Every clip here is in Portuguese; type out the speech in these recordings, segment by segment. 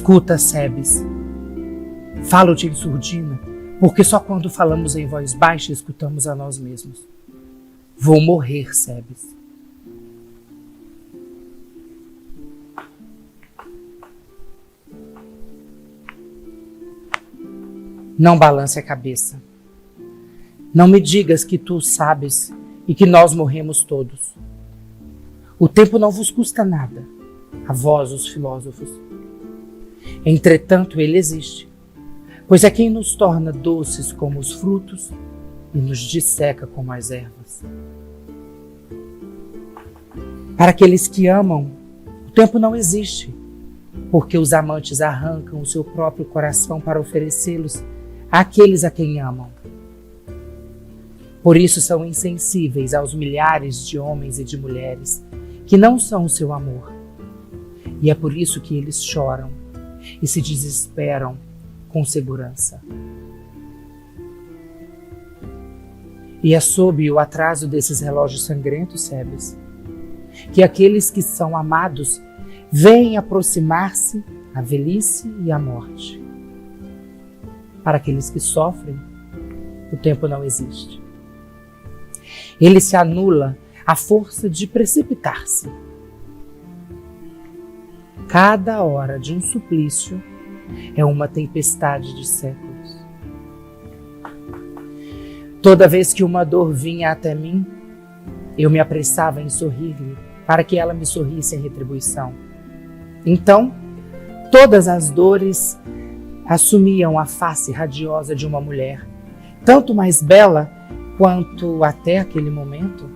Escuta, Sebes. Falo-te em surdina, porque só quando falamos em voz baixa escutamos a nós mesmos. Vou morrer, Sebes. Não balance a cabeça. Não me digas que tu sabes e que nós morremos todos. O tempo não vos custa nada, a vós, os filósofos. Entretanto, ele existe, pois é quem nos torna doces como os frutos e nos disseca como as ervas. Para aqueles que amam, o tempo não existe, porque os amantes arrancam o seu próprio coração para oferecê-los àqueles a quem amam. Por isso são insensíveis aos milhares de homens e de mulheres que não são o seu amor. E é por isso que eles choram e se desesperam com segurança. E é sob o atraso desses relógios sangrentos, Sebes, que aqueles que são amados veem aproximar-se a velhice e a morte. Para aqueles que sofrem, o tempo não existe. Ele se anula à força de precipitar-se. Cada hora de um suplício é uma tempestade de séculos. Toda vez que uma dor vinha até mim, eu me apressava em sorrir-lhe para que ela me sorrisse em retribuição. Então, todas as dores assumiam a face radiosa de uma mulher, tanto mais bela quanto até aquele momento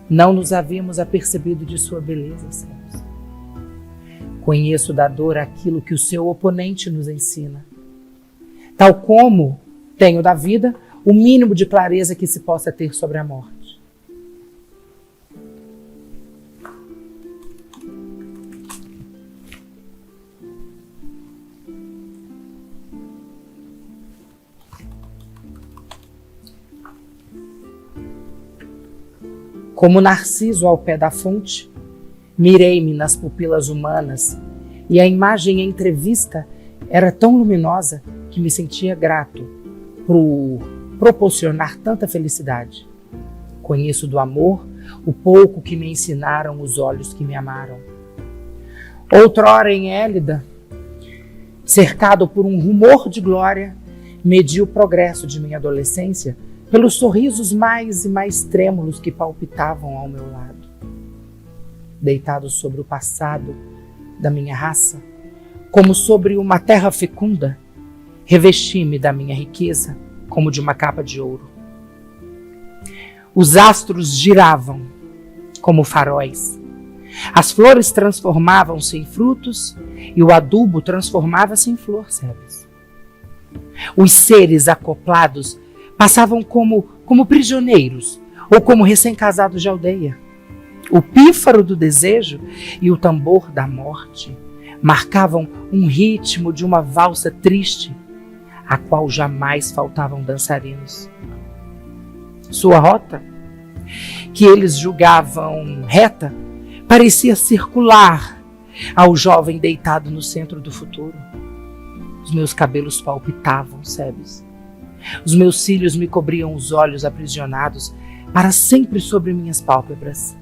não nos havíamos apercebido de sua beleza, Sebes. Conheço da dor aquilo que o seu oponente nos ensina, tal como tenho da vida o mínimo de clareza que se possa ter sobre a morte. Como Narciso ao pé da fonte, mirei-me nas pupilas humanas e a imagem entrevista era tão luminosa que me sentia grato por proporcionar tanta felicidade. Conheço do amor o pouco que me ensinaram os olhos que me amaram. Outrora em Élida, cercado por um rumor de glória, medi o progresso de minha adolescência pelos sorrisos mais e mais trêmulos que palpitavam ao meu lado. Deitado sobre o passado da minha raça, como sobre uma terra fecunda, revesti-me da minha riqueza como de uma capa de ouro. Os astros giravam como faróis. As flores transformavam-se em frutos e o adubo transformava-se em flor, Sebes. Os seres acoplados passavam como prisioneiros ou como recém-casados de aldeia. O pífaro do desejo e o tambor da morte marcavam um ritmo de uma valsa triste, a qual jamais faltavam dançarinos. Sua rota, que eles julgavam reta, parecia circular ao jovem deitado no centro do futuro. Os meus cabelos palpitavam, Sebes. Os meus cílios me cobriam os olhos aprisionados para sempre sobre minhas pálpebras.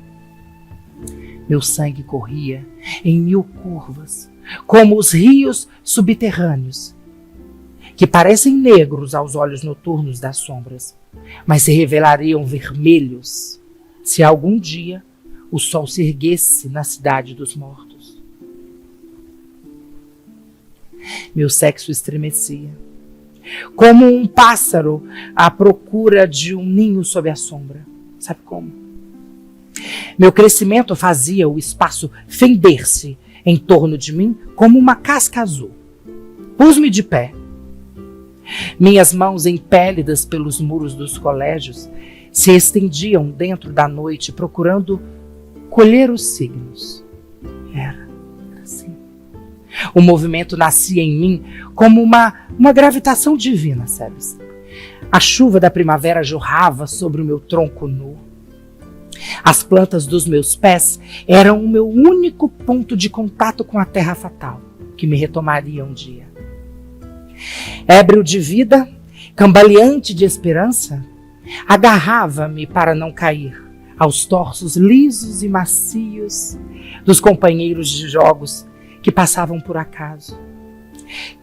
Meu sangue corria em 1000 curvas, como os rios subterrâneos, que parecem negros aos olhos noturnos das sombras, mas se revelariam vermelhos se algum dia o sol se erguesse na cidade dos mortos. Meu sexo estremecia, como um pássaro à procura de um ninho sob a sombra. Sabe como? Meu crescimento fazia o espaço fender-se em torno de mim como uma casca azul. Pus-me de pé. Minhas mãos empélidas pelos muros dos colégios se estendiam dentro da noite procurando colher os signos. Era assim. O movimento nascia em mim como uma gravitação divina, sabes? A chuva da primavera jorrava sobre o meu tronco nu. As plantas dos meus pés eram o meu único ponto de contato com a terra fatal. que me retomaria um dia. Ébrio de vida, cambaleante de esperança, agarrava-me para não cair aos torsos lisos e macios dos companheiros de jogos que passavam por acaso.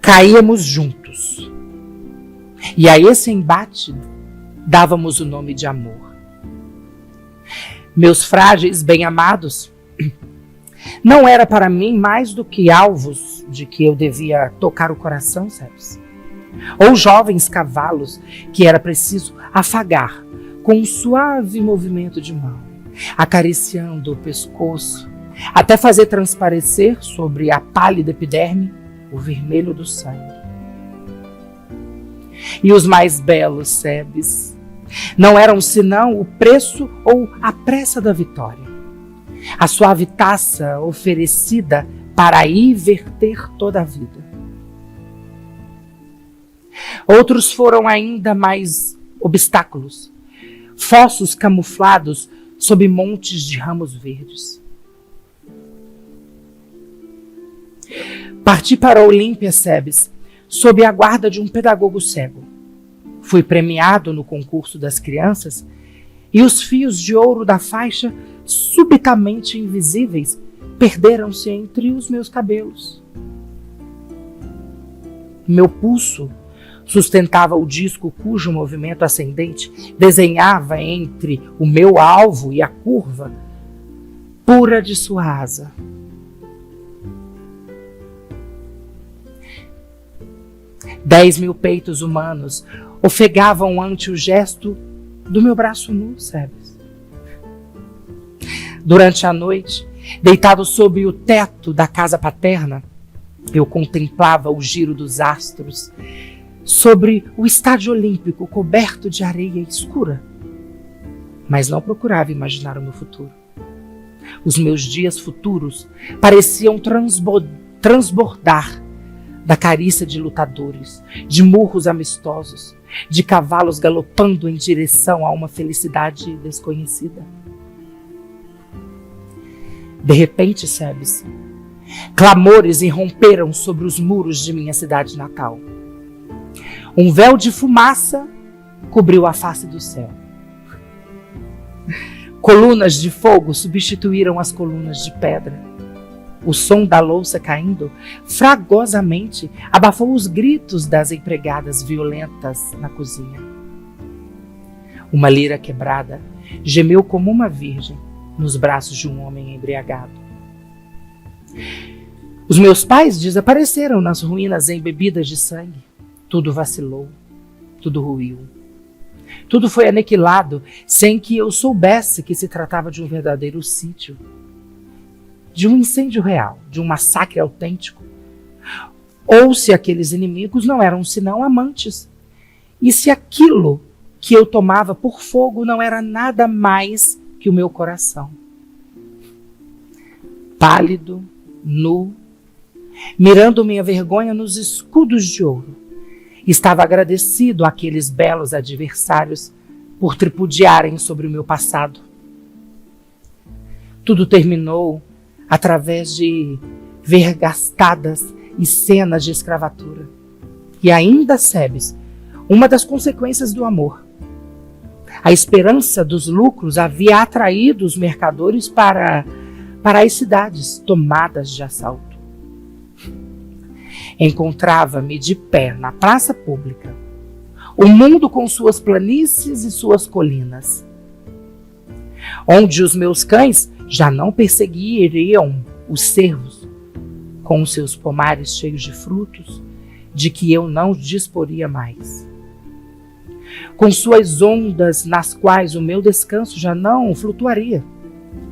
Caíamos juntos. E a esse embate dávamos o nome de amor. Meus frágeis bem-amados não era para mim mais do que alvos de que eu devia tocar o coração, sabes? Ou jovens cavalos que era preciso afagar com um suave movimento de mão, acariciando o pescoço, até fazer transparecer sobre a pálida epiderme o vermelho do sangue. E os mais belos sebes não eram senão o preço ou a pressa da vitória, a suave taça oferecida para aí verter toda a vida. Outros foram ainda mais obstáculos, fossos camuflados sob montes de ramos verdes. Parti para Olímpia, Sebes, sob a guarda de um pedagogo cego. Fui premiado no concurso das crianças e os fios de ouro da faixa, subitamente invisíveis, perderam-se entre os meus cabelos. Meu pulso sustentava o disco cujo movimento ascendente desenhava entre o meu alvo e a curva pura de sua asa. 10.000 peitos humanos ofegavam ante o gesto do meu braço nu, sabes? Durante a noite, deitado sob o teto da casa paterna, eu contemplava o giro dos astros sobre o estádio olímpico coberto de areia escura, mas não procurava imaginar o meu futuro. Os meus dias futuros pareciam transbordar da carícia de lutadores, de murros amistosos, de cavalos galopando em direção a uma felicidade desconhecida. De repente, sabes, clamores irromperam sobre os muros de minha cidade natal. Um véu de fumaça cobriu a face do céu. Colunas de fogo substituíram as colunas de pedra. O som da louça caindo fragorosamente abafou os gritos das empregadas violentas na cozinha. Uma lira quebrada gemeu como uma virgem nos braços de um homem embriagado. Os meus pais desapareceram nas ruínas embebidas de sangue. Tudo vacilou, tudo ruiu. Tudo foi aniquilado sem que eu soubesse que se tratava de um verdadeiro sítio, de um incêndio real, de um massacre autêntico. Ou se aqueles inimigos não eram senão amantes, e se aquilo que eu tomava por fogo não era nada mais que o meu coração. Pálido, nu, mirando minha vergonha nos escudos de ouro, estava agradecido àqueles belos adversários por tripudiarem sobre o meu passado. Tudo terminou através de vergastadas e cenas de escravatura. E ainda, Sebes, uma das consequências do amor. A esperança dos lucros havia atraído os mercadores para as cidades tomadas de assalto. Encontrava-me de pé na praça pública, o mundo com suas planícies e suas colinas, onde os meus cães já não perseguiriam os cervos com os seus pomares cheios de frutos, de que eu não disporia mais, com suas ondas nas quais o meu descanso já não flutuaria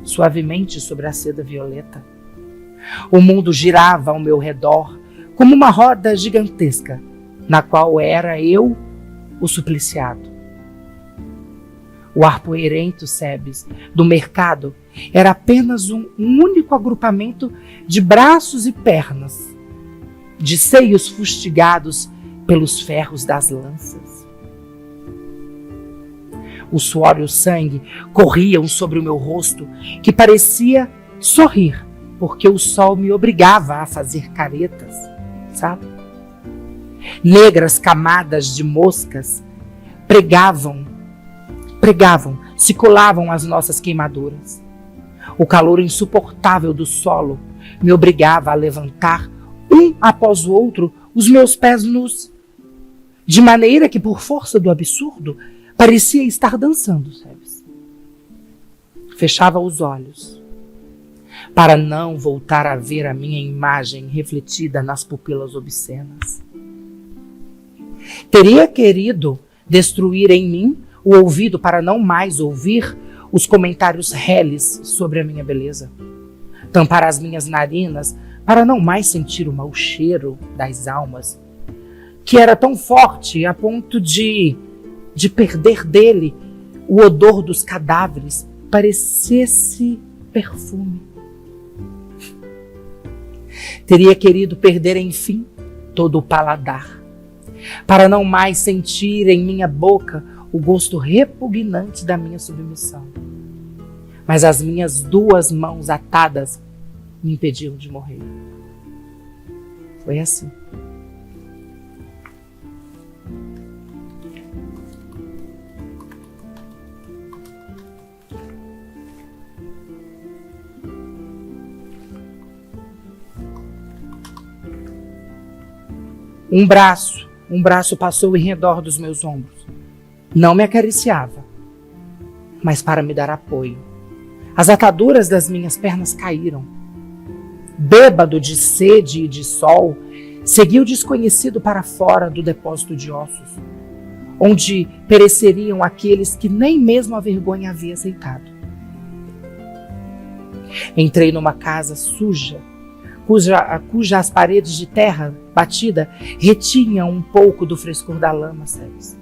suavemente sobre a seda violeta. O mundo girava ao meu redor como uma roda gigantesca, na qual era eu o supliciado. O ar poeirento, Sebes, do mercado era apenas um único agrupamento de braços e pernas, de seios fustigados pelos ferros das lanças. O suor e o sangue corriam sobre o meu rosto, que parecia sorrir porque o sol me obrigava a fazer caretas, sabe? Negras camadas de moscas pregavam, se colavam às nossas queimaduras. O calor insuportável do solo me obrigava a levantar um após o outro os meus pés nus, de maneira que, por força do absurdo, parecia estar dançando, sabes? Fechava os olhos para não voltar a ver a minha imagem refletida nas pupilas obscenas. Teria querido destruir em mim o ouvido para não mais ouvir os comentários reles sobre a minha beleza. Tampar as minhas narinas para não mais sentir o mau cheiro das almas, que era tão forte a ponto de perder dele o odor dos cadáveres, parecesse perfume. Teria querido perder, enfim, todo o paladar, para não mais sentir em minha boca o gosto repugnante da minha submissão. Mas as minhas 2 mãos atadas me impediam de morrer. Foi assim. Um braço passou em redor dos meus ombros. Não me acariciava, mas para me dar apoio. As ataduras das minhas pernas caíram. Bêbado de sede e de sol, segui o desconhecido para fora do depósito de ossos, onde pereceriam aqueles que nem mesmo a vergonha havia aceitado. Entrei numa casa suja, cujas paredes de terra batida retinham um pouco do frescor da lama, sabes?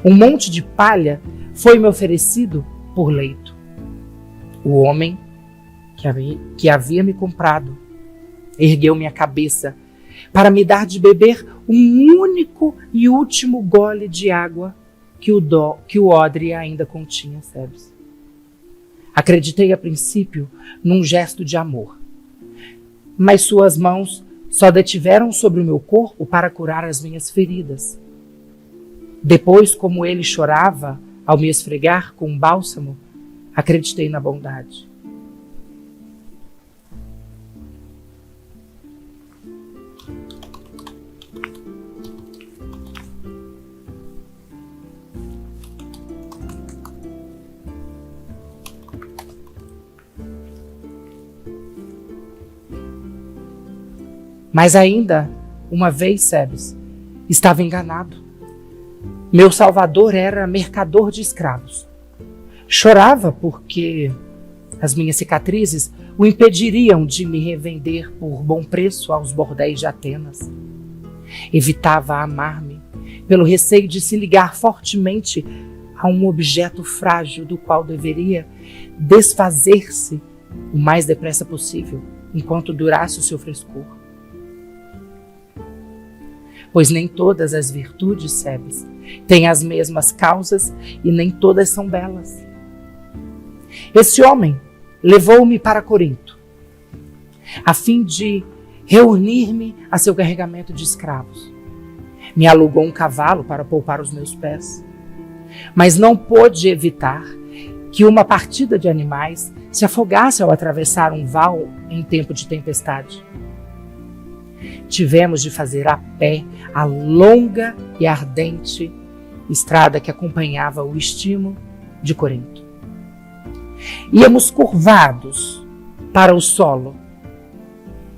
Um monte de palha foi-me oferecido por leito. O homem que havia me comprado ergueu minha cabeça para me dar de beber um único e último gole de água que o odre ainda continha, sabes? Acreditei a princípio num gesto de amor, mas suas mãos só detiveram sobre o meu corpo para curar as minhas feridas. Depois, como ele chorava ao me esfregar com um bálsamo, acreditei na bondade. Mas ainda, uma vez, sabes, estava enganado. Meu Salvador era mercador de escravos. Chorava porque as minhas cicatrizes o impediriam de me revender por bom preço aos bordéis de Atenas. Evitava amar-me pelo receio de se ligar fortemente a um objeto frágil do qual deveria desfazer-se o mais depressa possível, enquanto durasse o seu frescor. Pois nem todas as virtudes, sabes, têm as mesmas causas e nem todas são belas. Esse homem levou-me para Corinto, a fim de reunir-me a seu carregamento de escravos. Me alugou um cavalo para poupar os meus pés, mas não pôde evitar que uma partida de animais se afogasse ao atravessar um val em tempo de tempestade. Tivemos de fazer a pé a longa e ardente estrada que acompanhava o istmo de Corinto. Íamos curvados para o solo,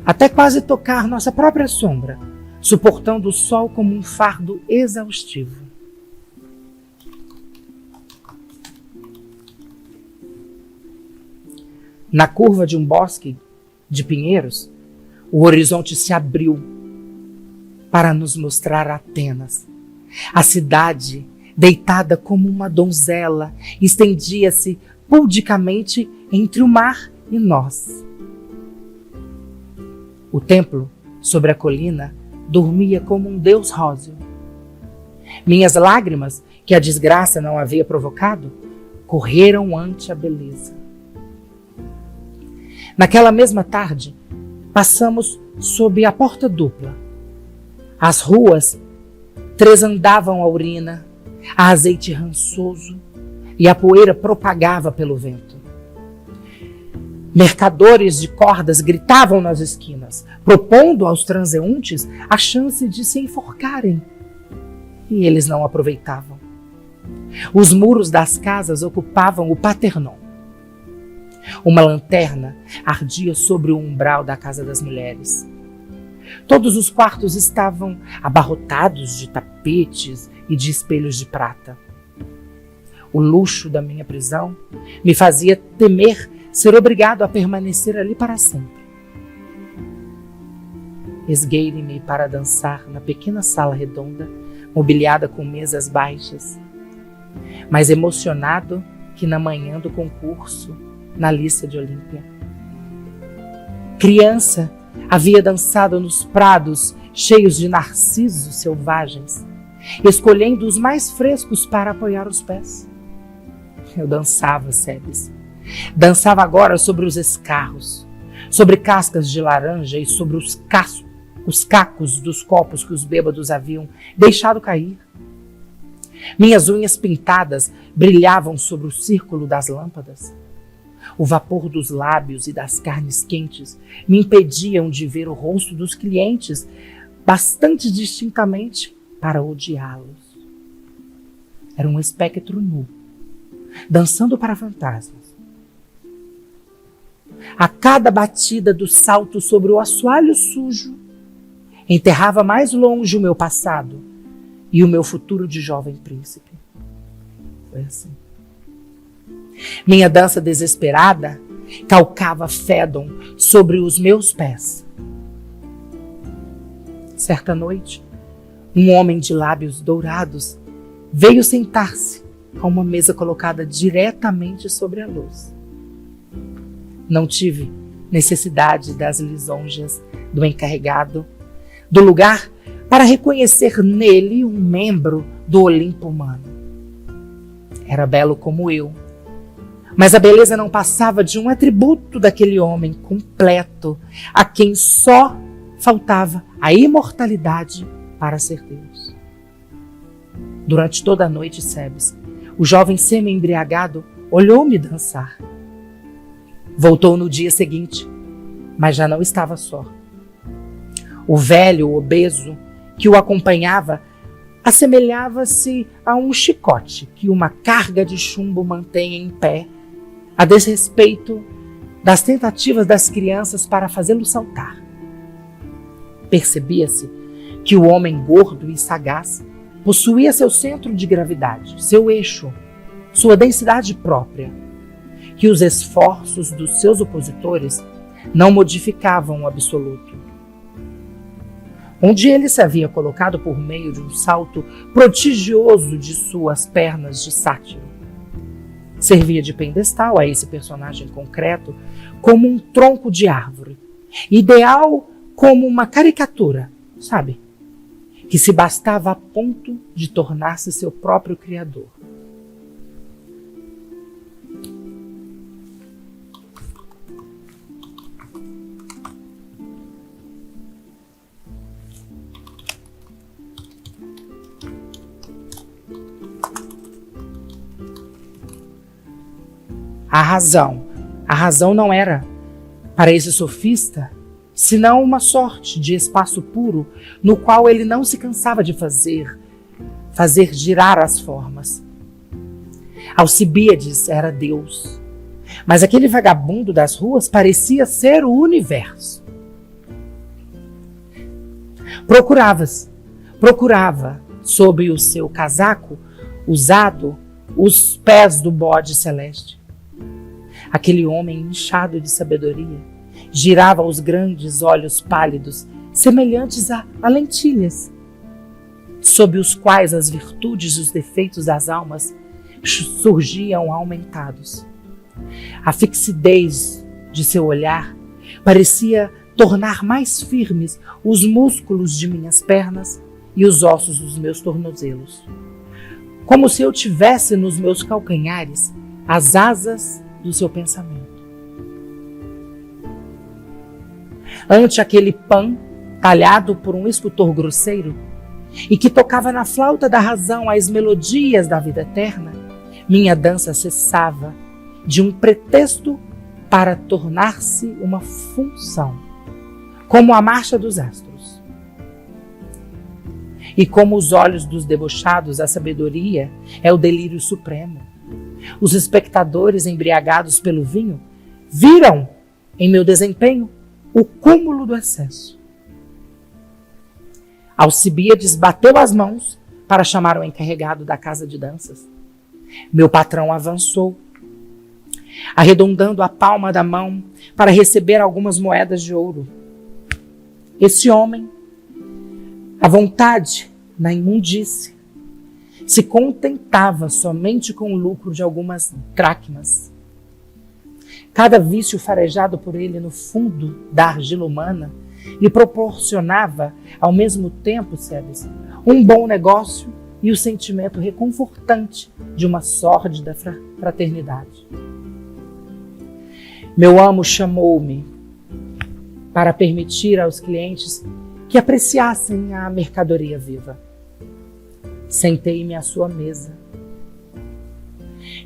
até quase tocar nossa própria sombra, suportando o sol como um fardo exaustivo. Na curva de um bosque de pinheiros, o horizonte se abriu para nos mostrar Atenas. A cidade, deitada como uma donzela, estendia-se pudicamente entre o mar e nós. O templo, sobre a colina, dormia como um deus róseo. Minhas lágrimas, que a desgraça não havia provocado, correram ante a beleza. Naquela mesma tarde, passamos sob a porta dupla. As ruas tresandavam a urina, a azeite rançoso e a poeira propagava pelo vento. Mercadores de cordas gritavam nas esquinas, propondo aos transeuntes a chance de se enforcarem. E eles não aproveitavam. Os muros das casas ocupavam o Paternon. Uma lanterna ardia sobre o umbral da casa das mulheres. Todos os quartos estavam abarrotados de tapetes e de espelhos de prata. O luxo da minha prisão me fazia temer ser obrigado a permanecer ali para sempre. Esgueire-me para dançar na pequena sala redonda, mobiliada com mesas baixas, mais emocionado que na manhã do concurso na lista de Olímpia. Criança, havia dançado nos prados cheios de narcisos selvagens, escolhendo os mais frescos para apoiar os pés. Eu dançava, Sebes. Dançava agora sobre os escarros, sobre cascas de laranja e sobre os cacos dos copos que os bêbados haviam deixado cair. Minhas unhas pintadas brilhavam sobre o círculo das lâmpadas. O vapor dos lábios e das carnes quentes me impediam de ver o rosto dos clientes bastante distintamente para odiá-los. Era um espectro nu, dançando para fantasmas. A cada batida do salto sobre o assoalho sujo, enterrava mais longe o meu passado e o meu futuro de jovem príncipe. Foi assim. Minha dança desesperada calcava Fédon sobre os meus pés. Certa noite, um homem de lábios dourados veio sentar-se a uma mesa colocada diretamente sobre a luz. Não tive necessidade das lisonjas do encarregado do lugar para reconhecer nele um membro do Olimpo humano. Era belo como eu, mas a beleza não passava de um atributo daquele homem completo, a quem só faltava a imortalidade para ser Deus. Durante toda a noite, Sebes, o jovem semi-embriagado olhou-me dançar. Voltou no dia seguinte, mas já não estava só. O velho obeso que o acompanhava assemelhava-se a um chicote que uma carga de chumbo mantém em pé, a desrespeito das tentativas das crianças para fazê-lo saltar. Percebia-se que o homem gordo e sagaz possuía seu centro de gravidade, seu eixo, sua densidade própria, que os esforços dos seus opositores não modificavam o absoluto. Onde ele se havia colocado por meio de um salto prodigioso de suas pernas de sátiro, servia de pedestal a esse personagem concreto como um tronco de árvore, ideal como uma caricatura, sabe? Que se bastava a ponto de tornar-se seu próprio criador. A razão não era, para esse sofista, senão uma sorte de espaço puro no qual ele não se cansava de fazer girar as formas. Alcibíades era Deus, mas aquele vagabundo das ruas parecia ser o universo. Procurava, sob o seu casaco usado, os pés do bode celeste. Aquele homem inchado de sabedoria girava os grandes olhos pálidos, semelhantes a lentilhas, sob os quais as virtudes e os defeitos das almas surgiam aumentados. A fixidez de seu olhar parecia tornar mais firmes os músculos de minhas pernas e os ossos dos meus tornozelos, como se eu tivesse nos meus calcanhares as asas do seu pensamento. ante aquele pão talhado por um escultor grosseiro e que tocava na flauta da razão as melodias da vida eterna, minha dança cessava de um pretexto para tornar-se uma função, como a marcha dos astros. E como os olhos dos debochados, a sabedoria é o delírio supremo. Os espectadores, embriagados pelo vinho, viram em meu desempenho o cúmulo do excesso. Alcibíades bateu as mãos para chamar o encarregado da casa de danças. Meu patrão avançou, arredondando a palma da mão para receber algumas moedas de ouro. Esse homem, à vontade, na imundície, se contentava somente com o lucro de algumas dracmas. Cada vício farejado por ele no fundo da argila humana lhe proporcionava, ao mesmo tempo, Sebes, um bom negócio e o sentimento reconfortante de uma sórdida fraternidade. Meu amo chamou-me para permitir aos clientes que apreciassem a mercadoria viva. Sentei-me à sua mesa,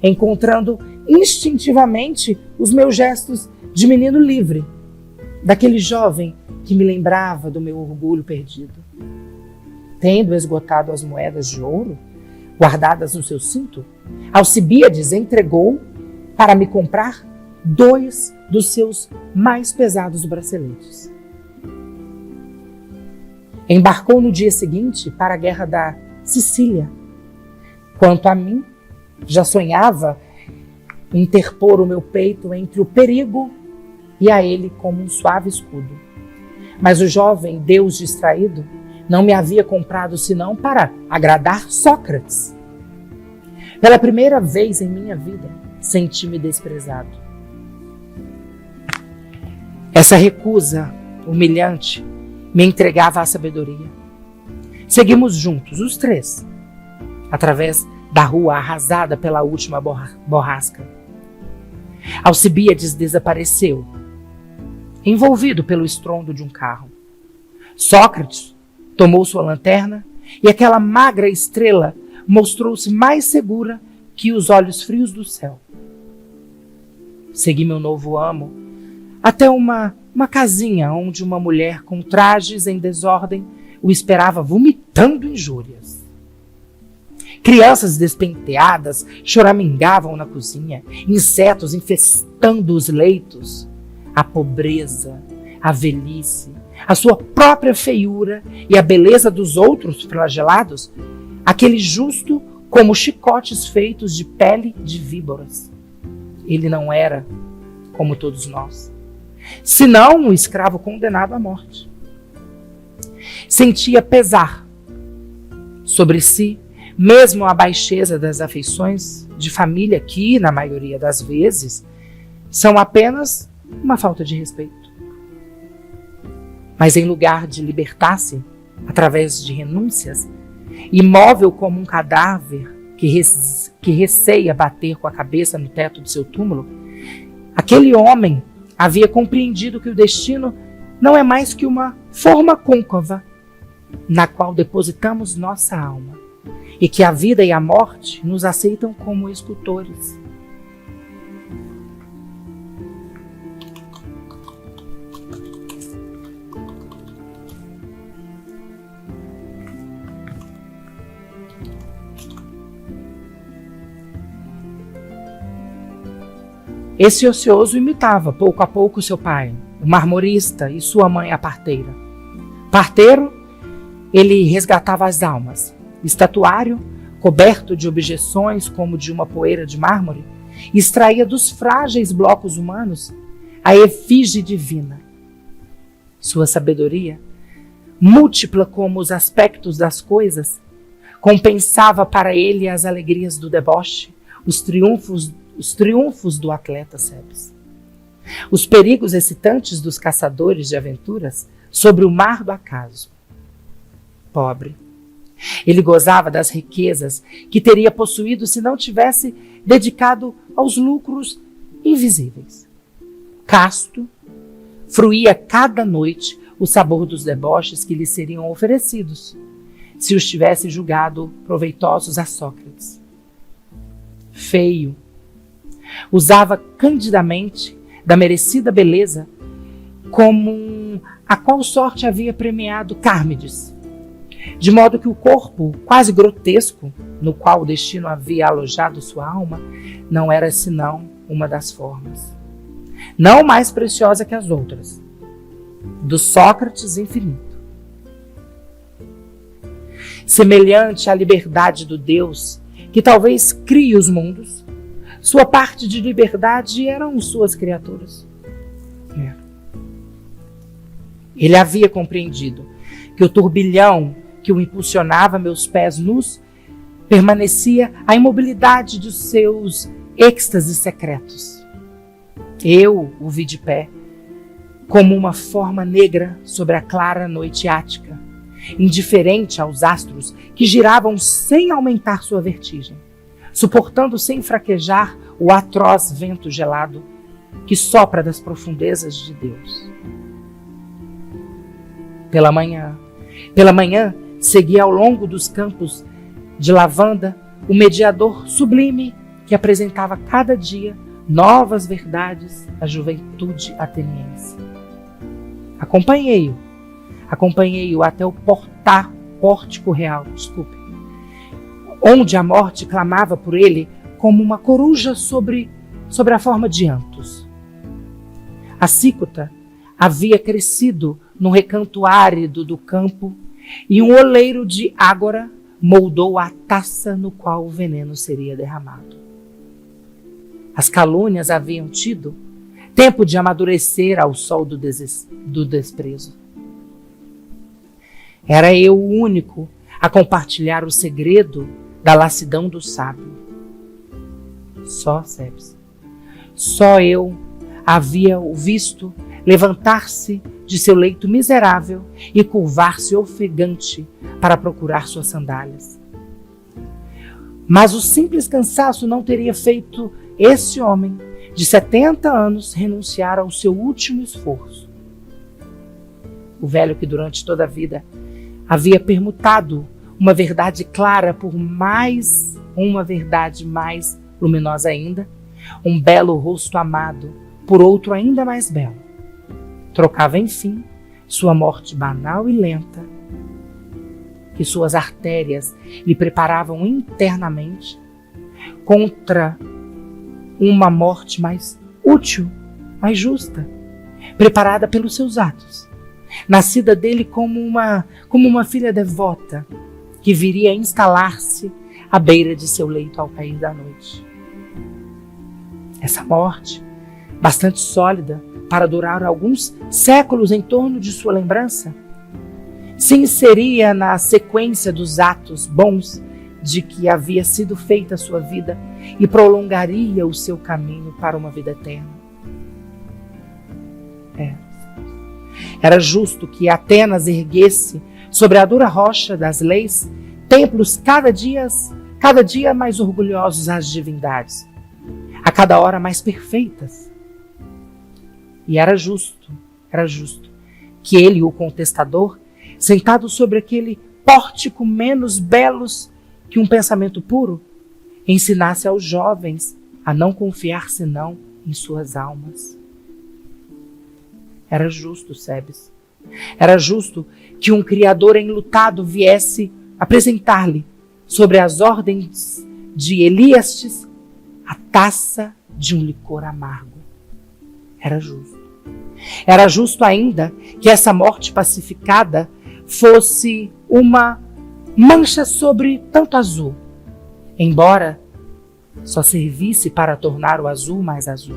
encontrando instintivamente os meus gestos de menino livre, daquele jovem que me lembrava do meu orgulho perdido. Tendo esgotado as moedas de ouro guardadas no seu cinto, Alcibíades entregou para me comprar 2 dos seus mais pesados braceletes. Embarcou no dia seguinte para a guerra da Sicília. Quanto a mim, já sonhava interpor o meu peito entre o perigo e a ele como um suave escudo. Mas o jovem Deus distraído não me havia comprado senão para agradar Sócrates. Pela primeira vez em minha vida, senti-me desprezado. Essa recusa humilhante me entregava à sabedoria. Seguimos juntos, os 3, através da rua arrasada pela última borrasca. Alcibíades desapareceu, envolvido pelo estrondo de um carro. Sócrates tomou sua lanterna e aquela magra estrela mostrou-se mais segura que os olhos frios do céu. Segui meu novo amo até uma casinha onde uma mulher com trajes em desordem o esperava vomitando injúrias. Crianças despenteadas choramingavam na cozinha, insetos infestando os leitos. A pobreza, a velhice, a sua própria feiura e a beleza dos outros flagelados, aquele justo como chicotes feitos de pele de víboras. Ele não era como todos nós, senão um escravo condenado à morte. Sentia pesar sobre si, mesmo a baixeza das afeições de família que, na maioria das vezes, são apenas uma falta de respeito. Mas em lugar de libertar-se através de renúncias, imóvel como um cadáver que receia bater com a cabeça no teto de seu túmulo, aquele homem havia compreendido que o destino não é mais que uma forma côncava na qual depositamos nossa alma e que a vida e a morte nos aceitam como escultores. Esse ocioso imitava pouco a pouco seu pai, o marmorista, e sua mãe, a parteira. Parteiro, ele resgatava as almas. Estatuário, coberto de objeções como de uma poeira de mármore, extraía dos frágeis blocos humanos a efígie divina. Sua sabedoria, múltipla como os aspectos das coisas, compensava para ele as alegrias do deboche, os triunfos do atleta Sebes. Os perigos excitantes dos caçadores de aventuras sobre o mar do acaso. Pobre. Ele gozava das riquezas que teria possuído se não tivesse dedicado aos lucros invisíveis. Casto, fruía cada noite o sabor dos deboches que lhe seriam oferecidos, se os tivesse julgado proveitosos a Sócrates. Feio, usava candidamente da merecida beleza como a qual sorte havia premiado Cármides, de modo que o corpo quase grotesco, no qual o destino havia alojado sua alma, não era senão uma das formas, não mais preciosa que as outras, do Sócrates infinito. Semelhante à liberdade do Deus, que talvez crie os mundos, sua parte de liberdade eram suas criaturas. Ele havia compreendido que o turbilhão que o impulsionava meus pés nus permanecia a imobilidade dos seus êxtases secretos. Eu o vi de pé, como uma forma negra sobre a clara noite ática, indiferente aos astros que giravam sem aumentar sua vertigem, suportando sem fraquejar o atroz vento gelado que sopra das profundezas de Deus. Pela manhã, seguia ao longo dos campos de lavanda o mediador sublime que apresentava cada dia novas verdades à juventude ateniense. Acompanhei-o até o pórtico real, onde a morte clamava por ele como uma coruja sobre a forma de Antos. A cícota havia crescido num recanto árido do campo e um oleiro de ágora moldou a taça no qual o veneno seria derramado. As calúnias haviam tido tempo de amadurecer ao sol do desprezo. Era eu o único a compartilhar o segredo da lassidão do sábio. Só eu havia o visto levantar-se de seu leito miserável e curvar-se ofegante para procurar suas sandálias. Mas o simples cansaço não teria feito esse homem de 70 anos renunciar ao seu último esforço. O velho que durante toda a vida havia permutado uma verdade clara por mais uma verdade mais luminosa ainda, um belo rosto amado por outro ainda mais belo, trocava, enfim, sua morte banal e lenta, que suas artérias lhe preparavam internamente, contra uma morte mais útil, mais justa, preparada pelos seus atos, nascida dele como uma filha devota, que viria a instalar-se à beira de seu leito ao cair da noite. Essa morte, bastante sólida para durar alguns séculos em torno de sua lembrança, se inseria na sequência dos atos bons de que havia sido feita a sua vida e prolongaria o seu caminho para uma vida eterna. Era justo que Atenas erguesse sobre a dura rocha das leis templos cada dia mais orgulhosos às divindades, a cada hora mais perfeitas. E era justo que ele, o contestador, sentado sobre aquele pórtico menos belos que um pensamento puro, ensinasse aos jovens a não confiar senão em suas almas. Era justo, Sebes. Era justo que um criador enlutado viesse apresentar-lhe, sobre as ordens de Eliastes, a taça de um licor amargo. Era justo. Era justo ainda que essa morte pacificada fosse uma mancha sobre tanto azul, embora só servisse para tornar o azul mais azul.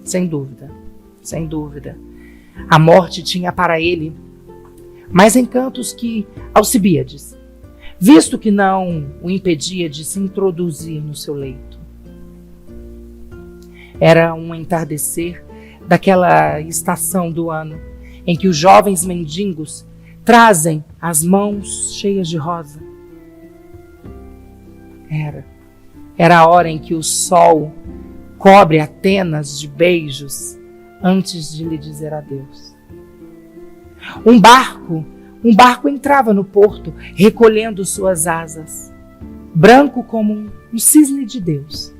Sem dúvida, a morte tinha para ele mais encantos que Alcibíades, visto que não o impedia de se introduzir no seu leito. Era um entardecer daquela estação do ano em que os jovens mendigos trazem as mãos cheias de rosa. Era a hora em que o sol cobre Atenas de beijos antes de lhe dizer adeus. Um barco entrava no porto, recolhendo suas asas, branco como um cisne de Deus,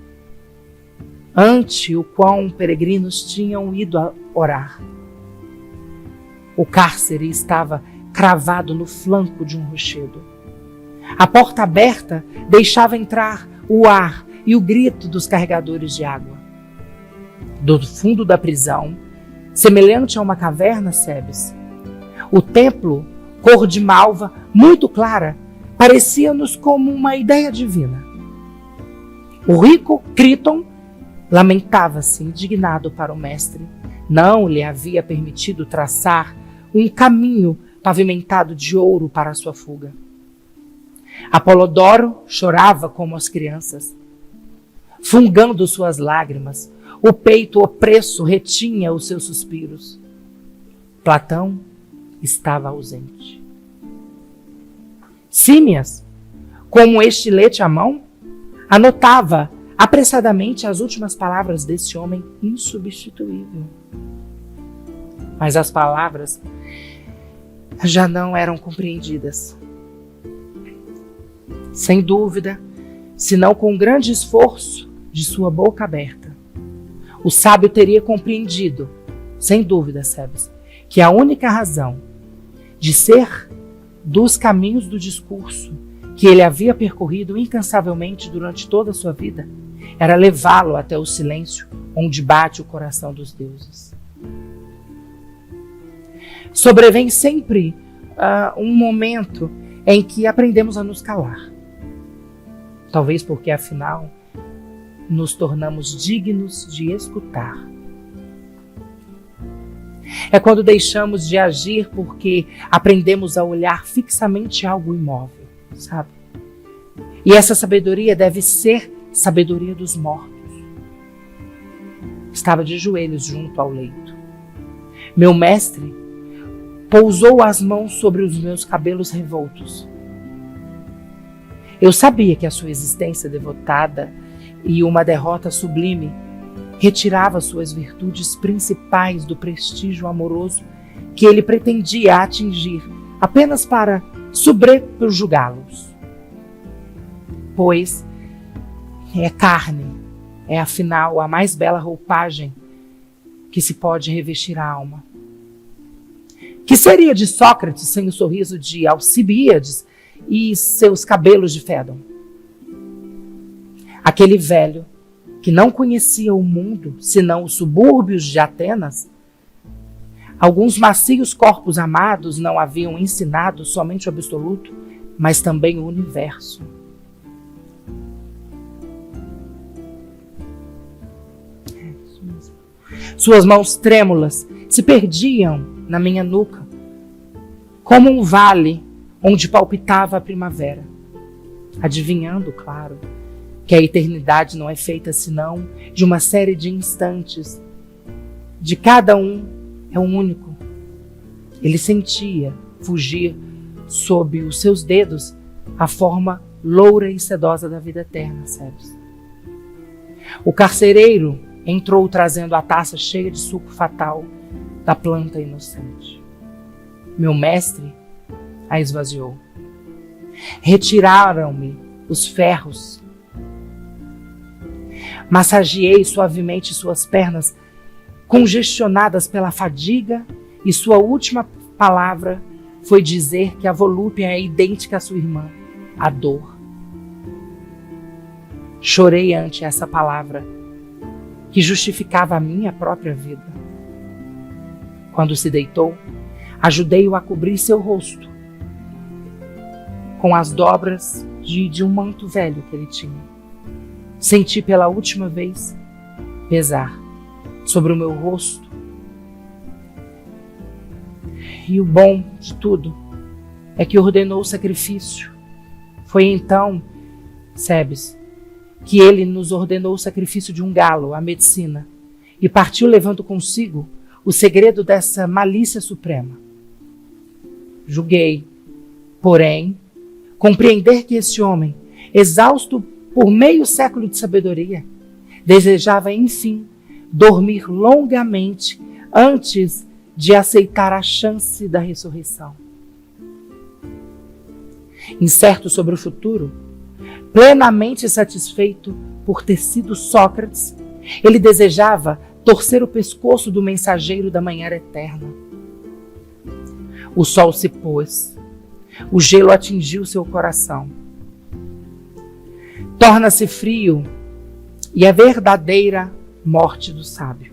ante o qual peregrinos tinham ido a orar. O cárcere estava cravado no flanco de um rochedo. A porta aberta deixava entrar o ar e o grito dos carregadores de água. Do fundo da prisão, semelhante a uma caverna, Sebes, o templo, cor de malva, muito clara, parecia-nos como uma ideia divina. O rico Criton lamentava-se indignado para o mestre. Não lhe havia permitido traçar um caminho pavimentado de ouro para a sua fuga. Apolodoro chorava como as crianças, fungando suas lágrimas. O peito opresso retinha os seus suspiros. Platão estava ausente. Símias, com um estilete à mão, anotava apressadamente as últimas palavras desse homem insubstituível. Mas as palavras já não eram compreendidas. Sem dúvida, senão com um grande esforço de sua boca aberta, o sábio teria compreendido, sem dúvida, Sebes, que a única razão de ser dos caminhos do discurso que ele havia percorrido incansavelmente durante toda a sua vida era levá-lo até o silêncio onde bate o coração dos deuses. Sobrevém sempre um momento em que aprendemos a nos calar. Talvez porque, afinal, nos tornamos dignos de escutar. É quando deixamos de agir porque aprendemos a olhar fixamente algo imóvel, sabe? E essa sabedoria deve ser sabedoria dos mortos. Estava de joelhos junto ao leito. Meu mestre pousou as mãos sobre os meus cabelos revoltos. Eu sabia que a sua existência devotada e uma derrota sublime retirava suas virtudes principais do prestígio amoroso que ele pretendia atingir apenas para subjugá-los. Pois é carne, é afinal a mais bela roupagem que se pode revestir a alma. Que seria de Sócrates sem o sorriso de Alcibíades e seus cabelos de Fédon? Aquele velho que não conhecia o mundo, senão os subúrbios de Atenas, alguns macios corpos amados não haviam ensinado somente o absoluto, mas também o universo. Suas mãos trêmulas se perdiam na minha nuca, como um vale onde palpitava a primavera, adivinhando, claro, que a eternidade não é feita senão de uma série de instantes. De cada um é um único. Ele sentia fugir sob os seus dedos a forma loura e sedosa da vida eterna, sabes? O carcereiro entrou trazendo a taça cheia de suco fatal da planta inocente. Meu mestre a esvaziou. Retiraram-me os ferros. Massageei suavemente suas pernas, congestionadas pela fadiga, e sua última palavra foi dizer que a volúpia é idêntica à sua irmã, a dor. Chorei ante essa palavra, que justificava a minha própria vida. Quando se deitou, ajudei-o a cobrir seu rosto com as dobras de um manto velho que ele tinha. Senti pela última vez pesar sobre o meu rosto. E o bom de tudo é que ordenou o sacrifício. Foi então, Sebes, que ele nos ordenou o sacrifício de um galo, a medicina, e partiu levando consigo o segredo dessa malícia suprema. Julguei, porém, compreender que esse homem, exausto por meio século de sabedoria, desejava, enfim, dormir longamente antes de aceitar a chance da ressurreição. Incerto sobre o futuro, plenamente satisfeito por ter sido Sócrates, ele desejava torcer o pescoço do mensageiro da manhã eterna. O sol se pôs, o gelo atingiu seu coração. Torna-se frio e a verdadeira morte do sábio.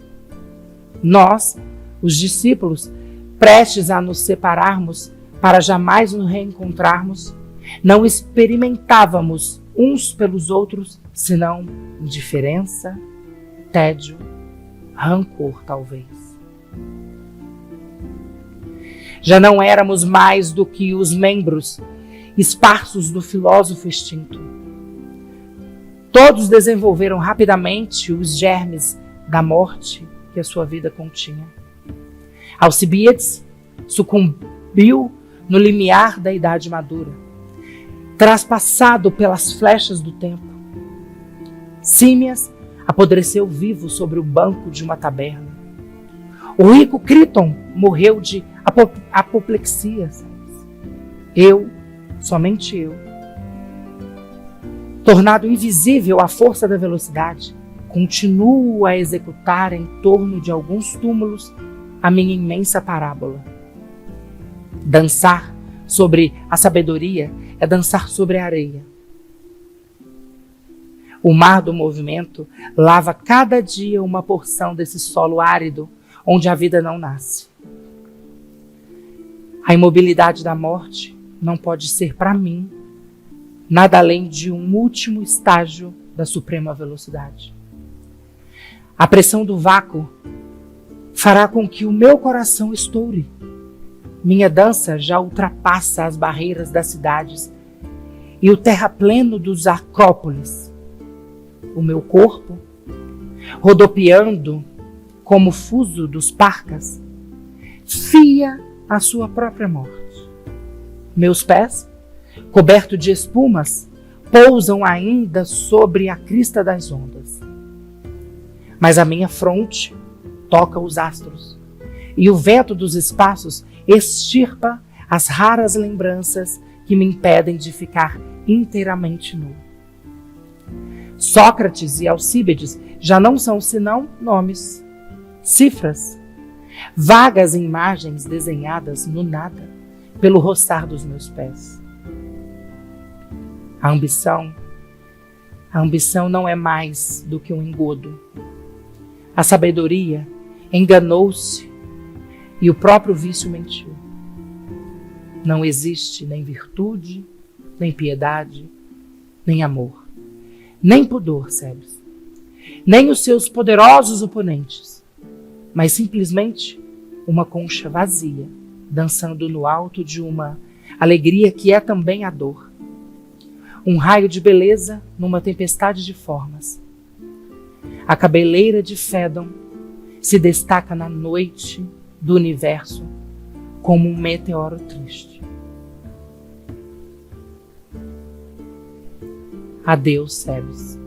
Nós, os discípulos, prestes a nos separarmos para jamais nos reencontrarmos, não experimentávamos uns pelos outros, senão indiferença, tédio, rancor, talvez. Já não éramos mais do que os membros esparsos do filósofo extinto. Todos desenvolveram rapidamente os germes da morte que a sua vida continha. Alcibiades sucumbiu no limiar da idade madura, traspassado pelas flechas do tempo. Símias apodreceu vivo sobre o banco de uma taberna. O rico Criton morreu de apoplexia. Eu, somente eu, tornado invisível à força da velocidade, continuo a executar em torno de alguns túmulos a minha imensa parábola. Dançar sobre a sabedoria é dançar sobre a areia. O mar do movimento lava cada dia uma porção desse solo árido onde a vida não nasce. A imobilidade da morte não pode ser para mim nada além de um último estágio da suprema velocidade. A pressão do vácuo fará com que o meu coração estoure. Minha dança já ultrapassa as barreiras das cidades e o terrapleno dos acrópolis. O meu corpo, rodopiando como o fuso dos parcas, fia a sua própria morte. Meus pés, cobertos de espumas, pousam ainda sobre a crista das ondas. Mas a minha fronte toca os astros, e o vento dos espaços extirpa as raras lembranças que me impedem de ficar inteiramente nu. Sócrates e Alcíbiades já não são senão nomes, cifras, vagas imagens desenhadas no nada pelo roçar dos meus pés. A ambição não é mais do que um engodo. A sabedoria enganou-se e o próprio vício mentiu. Não existe nem virtude, nem piedade, nem amor, nem pudor, Sebes, nem os seus poderosos oponentes, mas simplesmente uma concha vazia, dançando no alto de uma alegria que é também a dor. Um raio de beleza numa tempestade de formas. A cabeleira de Fédon se destaca na noite do universo como um meteoro triste. Adeus, Sebes.